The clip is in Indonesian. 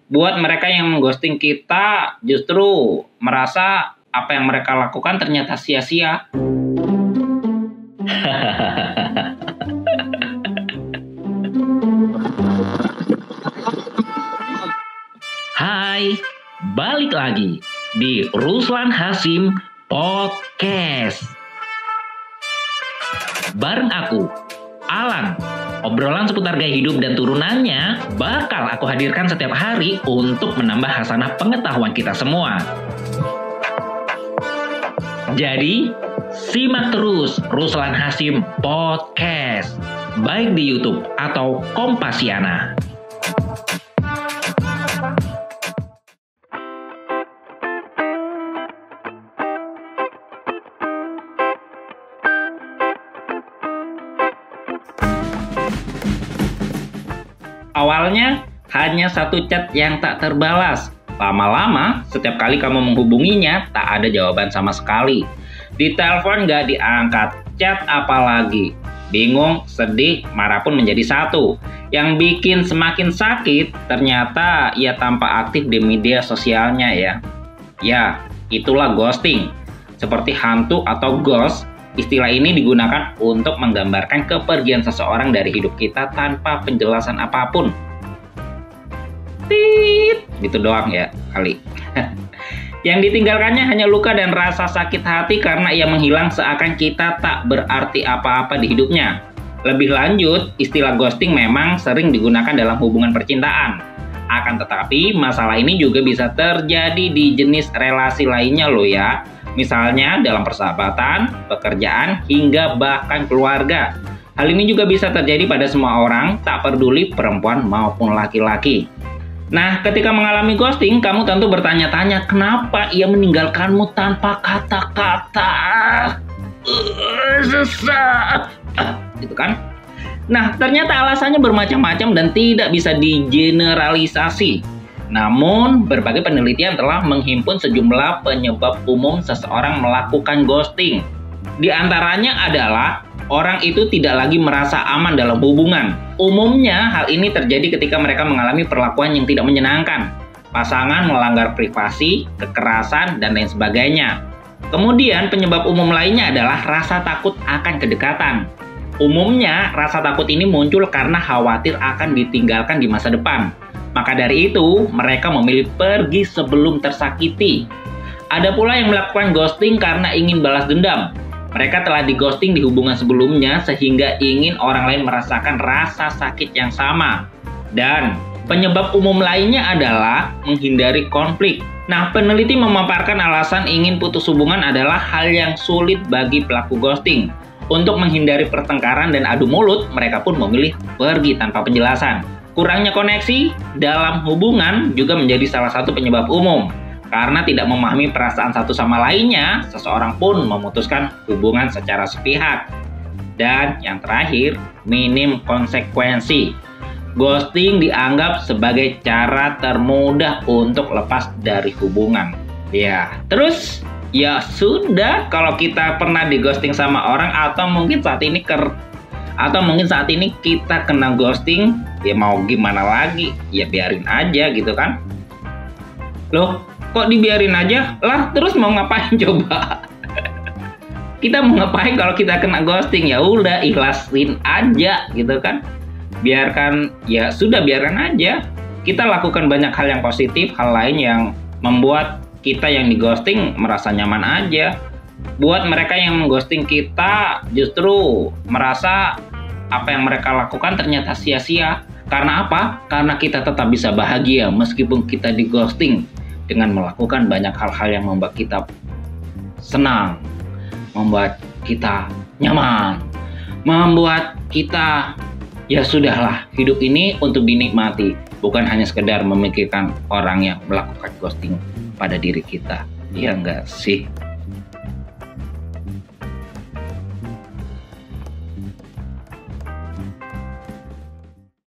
Buat mereka yang mengghosting kita justru merasa apa yang mereka lakukan ternyata sia-sia. Hai, balik lagi di Ruslan Hasim Podcast. Bareng aku, Alan. Obrolan seputar gaya hidup dan turunannya bakal aku hadirkan setiap hari untuk menambah hasanah pengetahuan kita semua. Jadi, simak terus Ruslan Hasim Podcast, baik di YouTube atau Kompasiana. Awalnya hanya satu chat yang tak terbalas. Lama-lama, setiap kali kamu menghubunginya, tak ada jawaban sama sekali. Di telepon gak diangkat, chat apalagi. Bingung, sedih, marah pun menjadi satu. Yang bikin semakin sakit, ternyata ia tampak aktif di media sosialnya ya. Ya, itulah ghosting. Seperti hantu atau ghost, istilah ini digunakan untuk menggambarkan kepergian seseorang dari hidup kita tanpa penjelasan apapun. Tit, gitu doang ya kali. Yang ditinggalkannya hanya luka dan rasa sakit hati karena ia menghilang seakan kita tak berarti apa-apa di hidupnya. Lebih lanjut, istilah ghosting memang sering digunakan dalam hubungan percintaan. Akan tetapi, masalah ini juga bisa terjadi di jenis relasi lainnya loh ya. Misalnya dalam persahabatan, pekerjaan, hingga bahkan keluarga. Hal ini juga bisa terjadi pada semua orang, tak peduli perempuan maupun laki-laki. Nah, ketika mengalami ghosting, kamu tentu bertanya-tanya kenapa ia meninggalkanmu tanpa kata-kata. Susah. Gitu kan? Nah, ternyata alasannya bermacam-macam dan tidak bisa digeneralisasi. Namun, berbagai penelitian telah menghimpun sejumlah penyebab umum seseorang melakukan ghosting. Di antaranya adalah orang itu tidak lagi merasa aman dalam hubungan. Umumnya, hal ini terjadi ketika mereka mengalami perlakuan yang tidak menyenangkan. Pasangan melanggar privasi, kekerasan, dan lain sebagainya. Kemudian, penyebab umum lainnya adalah rasa takut akan kedekatan. Umumnya, rasa takut ini muncul karena khawatir akan ditinggalkan di masa depan. Maka dari itu, mereka memilih pergi sebelum tersakiti. Ada pula yang melakukan ghosting karena ingin balas dendam. Mereka telah di-ghosting di hubungan sebelumnya sehingga ingin orang lain merasakan rasa sakit yang sama. Dan penyebab umum lainnya adalah menghindari konflik. Nah, peneliti memaparkan alasan ingin putus hubungan adalah hal yang sulit bagi pelaku ghosting. Untuk menghindari pertengkaran dan adu mulut, mereka pun memilih pergi tanpa penjelasan. Kurangnya koneksi dalam hubungan juga menjadi salah satu penyebab umum. Karena tidak memahami perasaan satu sama lainnya, seseorang pun memutuskan hubungan secara sepihak. Dan yang terakhir, minim konsekuensi. Ghosting dianggap sebagai cara termudah untuk lepas dari hubungan. Ya, terus ya sudah kalau kita pernah di-ghosting sama orang atau mungkin saat ini kita kena ghosting, ya mau gimana lagi? Ya biarin aja gitu kan. Loh, kok dibiarin aja? Lah, terus mau ngapain coba? Kita mau ngapain kalau kita kena ghosting? Ya udah, ikhlasin aja gitu kan. Biarkan, ya sudah biarkan aja. Kita lakukan banyak hal yang positif, hal lain yang membuat kita yang di-ghosting merasa nyaman aja. Buat mereka yang mengghosting kita justru merasa apa yang mereka lakukan ternyata sia-sia. Karena apa? Karena kita tetap bisa bahagia meskipun kita di-ghosting dengan melakukan banyak hal-hal yang membuat kita senang, membuat kita nyaman, membuat kita ya sudahlah, hidup ini untuk dinikmati, bukan hanya sekedar memikirkan orang yang melakukan ghosting pada diri kita. Iya enggak sih?